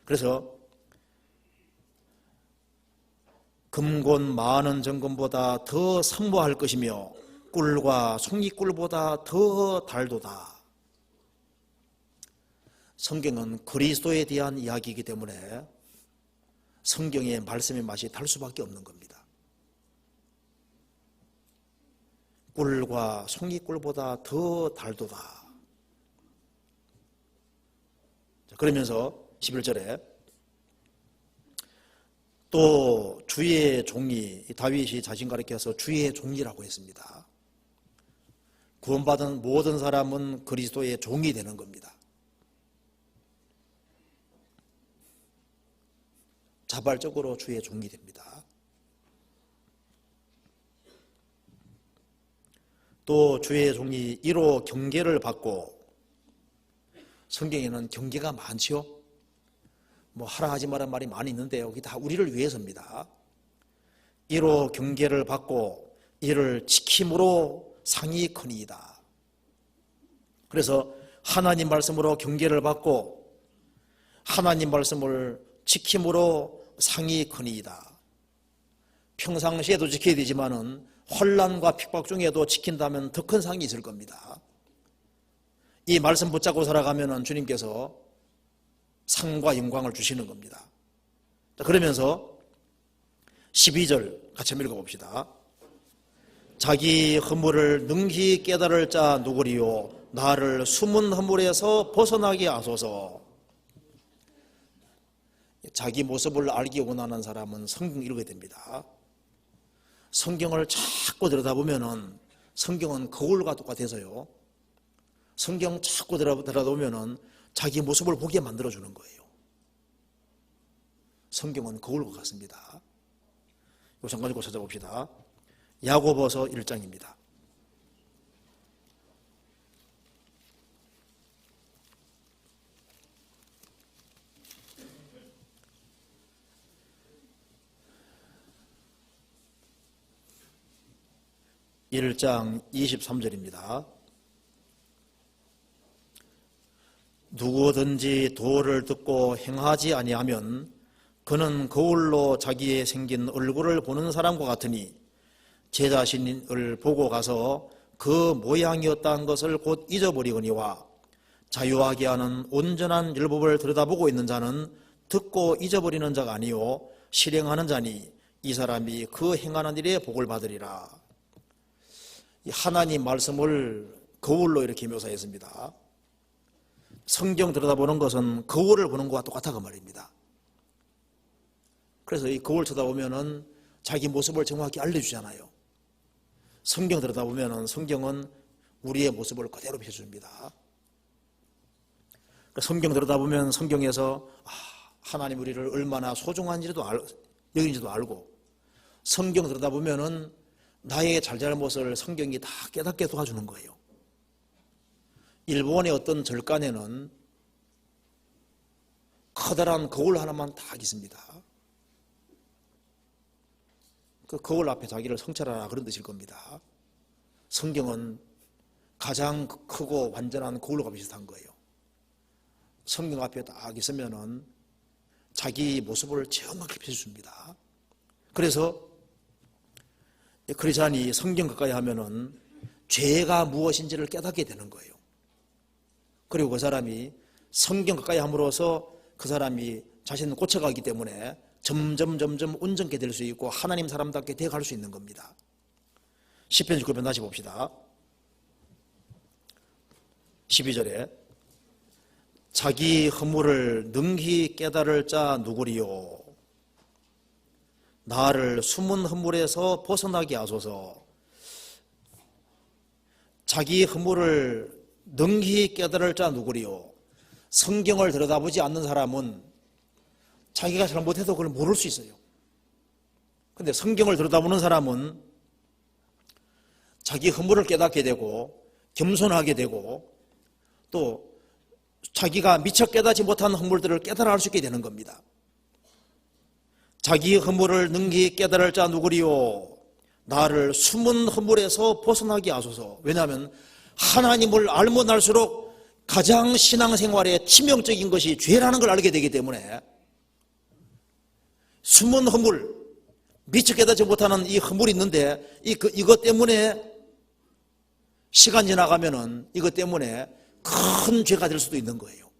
그래서 금곤 많은 정금보다 더 선무할 것이며 꿀과 송이꿀보다 더 달도다. 성경은 그리스도에 대한 이야기이기 때문에 성경의 말씀의 맛이 달 수밖에 없는 겁니다. 꿀과 송이꿀보다 더 달도다. 그러면서 11절에 또 주의 종이, 다윗이 자신 가리켜서 주의 종이라고 했습니다. 구원받은 모든 사람은 그리스도의 종이 되는 겁니다. 자발적으로 주의 종이 됩니다. 또 주의 종이 이로 경계를 받고, 성경에는 경계가 많죠. 뭐 하라 하지 마라 말이 많이 있는데 여기 다 우리를 위해서입니다. 이로 경계를 받고 이를 지킴으로 상이 크니이다. 그래서 하나님 말씀으로 경계를 받고 하나님 말씀을 지킴으로 상이 크니이다. 평상시에도 지켜야 되지만은 혼란과 핍박 중에도 지킨다면 더 큰 상이 있을 겁니다. 이 말씀 붙잡고 살아가면은 주님께서 상과 영광을 주시는 겁니다. 자, 그러면서 12절 같이 한번 읽어봅시다. 자기 허물을 능히 깨달을 자 누구리요 나를 숨은 허물에서 벗어나게 하소서. 자기 모습을 알기 원하는 사람은 성경 읽어야 됩니다. 성경을 자꾸 들여다보면은 성경은 거울과 똑같아서요. 성경 자꾸 들여다보면은 자기 모습을 보게 만들어주는 거예요. 성경은 거울과 같습니다. 이거 잠깐 읽고 찾아봅시다. 야고보서 1장입니다. (1장) 23절입니다. 누구든지 도를 듣고 행하지 아니하면 그는 거울로 자기의 생긴 얼굴을 보는 사람과 같으니 제 자신을 보고 가서 그 모양이었다는 것을 곧 잊어버리거니와 자유하게 하는 온전한 율법을 들여다보고 있는 자는 듣고 잊어버리는 자가 아니요 실행하는 자니 이 사람이 그 행하는 일에 복을 받으리라. 하나님 말씀을 거울로 이렇게 묘사했습니다. 성경 들여다보는 것은 거울을 보는 것과 똑같다고 말입니다. 그래서 이 거울 쳐다보면은 자기 모습을 정확히 알려주잖아요. 성경 들여다보면은 성경은 우리의 모습을 그대로 비춰줍니다. 성경 들여다보면 성경에서 하나님 우리를 얼마나 소중한지도 여긴지도 알고, 성경 들여다보면은 나의 잘잘못을 성경이 다 깨닫게 도와주는 거예요. 일본의 어떤 절간에는 커다란 거울 하나만 딱 있습니다. 그 거울 앞에 자기를 성찰하라 그런 뜻일 겁니다. 성경은 가장 크고 완전한 거울과 비슷한 거예요. 성경 앞에 딱 있으면은 자기 모습을 정확히 비춰줍니다. 그래서 크리스찬이 성경 가까이 하면은 죄가 무엇인지를 깨닫게 되는 거예요. 그리고 그 사람이 성경 가까이 함으로써 그 사람이 자신을 고쳐가기 때문에 점점 온전케 될 수 있고 하나님 사람답게 되어갈 수 있는 겁니다. 시편 19편 다시 봅시다. 12절에 자기 허물을 능히 깨달을 자 누구리요 나를 숨은 허물에서 벗어나게 하소서. 자기 허물을 능히 깨달을 자 누구리요. 성경을 들여다보지 않는 사람은 자기가 잘못해도 그걸 모를 수 있어요. 그런데 성경을 들여다보는 사람은 자기 허물을 깨닫게 되고 겸손하게 되고 또 자기가 미처 깨닫지 못한 허물들을 깨달아 알 수 있게 되는 겁니다. 자기 허물을 능히 깨달을 자 누구리요 나를 숨은 허물에서 벗어나게 하소서. 왜냐하면 하나님을 알면 알수록 가장 신앙생활에 치명적인 것이 죄라는 걸 알게 되기 때문에 숨은 허물, 미처 깨닫지 못하는 이 허물이 있는데 이것 때문에 시간 지나가면은 이것 때문에 큰 죄가 될 수도 있는 거예요.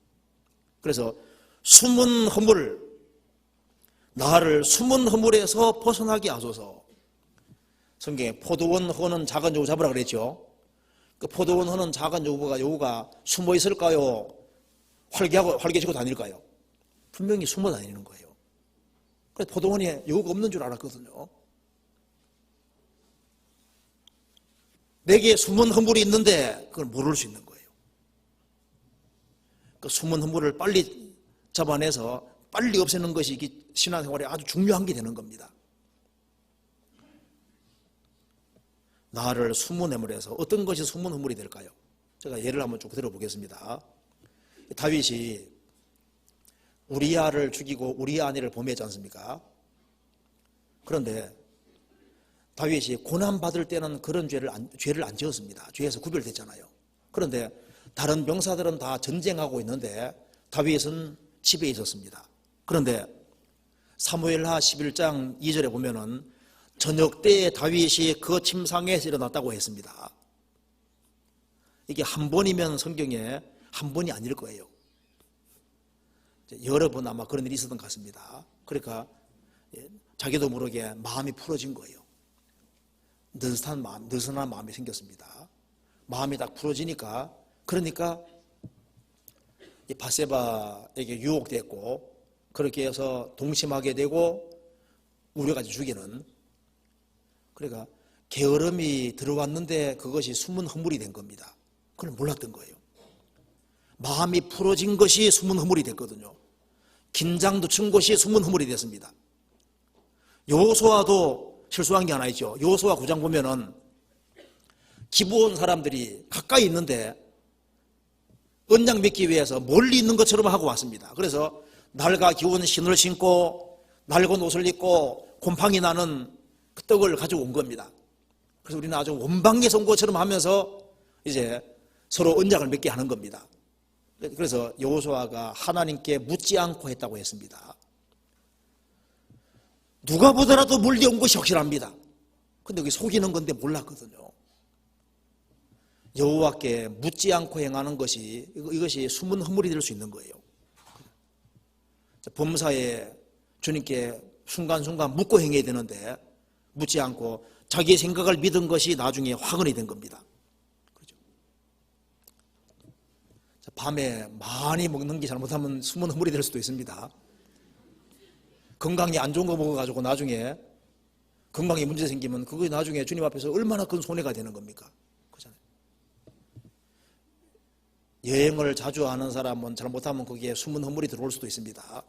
그래서 숨은 허물, 나를 숨은 허물에서 벗어나게 하소서. 성경에 포도원 허는 작은 여우 잡으라 그랬죠. 그 포도원 허는 작은 여우가 숨어 있을까요? 활개치고 다닐까요? 분명히 숨어 다니는 거예요. 그래서 포도원에 여우가 없는 줄 알았거든요. 내게 숨은 허물이 있는데 그걸 모를 수 있는 거예요. 그 숨은 허물을 빨리 잡아내서 빨리 없애는 것이 신앙생활에 아주 중요한 게 되는 겁니다. 나를 숨은 허물에서 어떤 것이 숨은 허물이 될까요? 제가 예를 한번 쭉 들어보겠습니다. 다윗이 우리아를 죽이고 우리아 아내를 범했지 않습니까? 그런데 다윗이 고난받을 때는 그런 죄를 안 지었습니다. 죄에서 구별됐잖아요. 그런데 다른 병사들은 다 전쟁하고 있는데 다윗은 집에 있었습니다. 그런데 사무엘하 11장 2절에 보면은 저녁 때에 다윗이 그 침상에서 일어났다고 했습니다. 이게 한 번이면 성경에 한 번이 아닐 거예요. 여러 번 아마 그런 일이 있었던 것 같습니다. 그러니까 자기도 모르게 마음이 풀어진 거예요. 느슨한 마음이 생겼습니다. 마음이 딱 풀어지니까 그러니까 이 밧세바에게 유혹됐고 그렇게 해서 동심하게 되고 우려까지 죽이는, 그러니까 게으름이 들어왔는데 그것이 숨은 허물이 된 겁니다. 그걸 몰랐던 거예요. 마음이 풀어진 것이 숨은 허물이 됐거든요. 긴장도 춘 것이 숨은 허물이 됐습니다. 여호수아도 실수한 게 하나 있죠. 여호수아 9장 보면은 기브온 사람들이 가까이 있는데 언약 맺기 위해서 멀리 있는 것처럼 하고 왔습니다. 그래서 낡아 기운 신을 신고 낡은 옷을 입고 곰팡이 나는 그 떡을 가지고 온 겁니다. 그래서 우리는 아주 원방에서 온 것처럼 하면서 이제 서로 언약을 맺게 하는 겁니다. 그래서 여호수아가 하나님께 묻지 않고 했다고 했습니다. 누가 보더라도 멀리 온 것이 확실합니다. 근데 여기 속이는 건데 몰랐거든요. 여호와께 묻지 않고 행하는 것이 이것이 숨은 허물이 될 수 있는 거예요. 범사에 주님께 순간순간 묻고 행해야 되는데 묻지 않고 자기의 생각을 믿은 것이 나중에 화근이 된 겁니다. 그렇죠? 밤에 많이 먹는 게 잘못하면 숨은 허물이 될 수도 있습니다. 건강이 안 좋은 거 먹어가지고 나중에 건강에 문제 생기면 그게 나중에 주님 앞에서 얼마나 큰 손해가 되는 겁니까? 그렇잖아요. 여행을 자주 하는 사람은 잘못하면 거기에 숨은 허물이 들어올 수도 있습니다.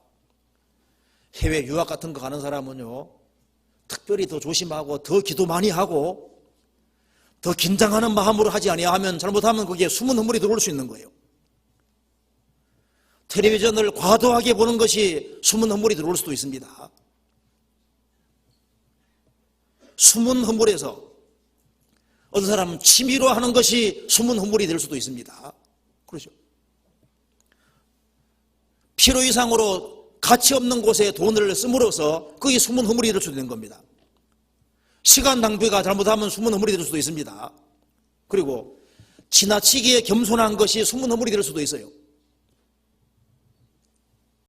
해외 유학 같은 거 가는 사람은요, 특별히 더 조심하고 더 기도 많이 하고 더 긴장하는 마음으로 하지 아니하면 잘못하면 거기에 숨은 허물이 들어올 수 있는 거예요. 텔레비전을 과도하게 보는 것이 숨은 허물이 들어올 수도 있습니다. 숨은 허물에서 어떤 사람은 취미로 하는 것이 숨은 허물이 될 수도 있습니다. 그렇죠? 필요 이상으로 가치 없는 곳에 돈을 씀으로써 그게 숨은 허물이 될 수도 있는 겁니다. 시간 낭비가 잘못하면 숨은 허물이 될 수도 있습니다. 그리고 지나치게 겸손한 것이 숨은 허물이 될 수도 있어요.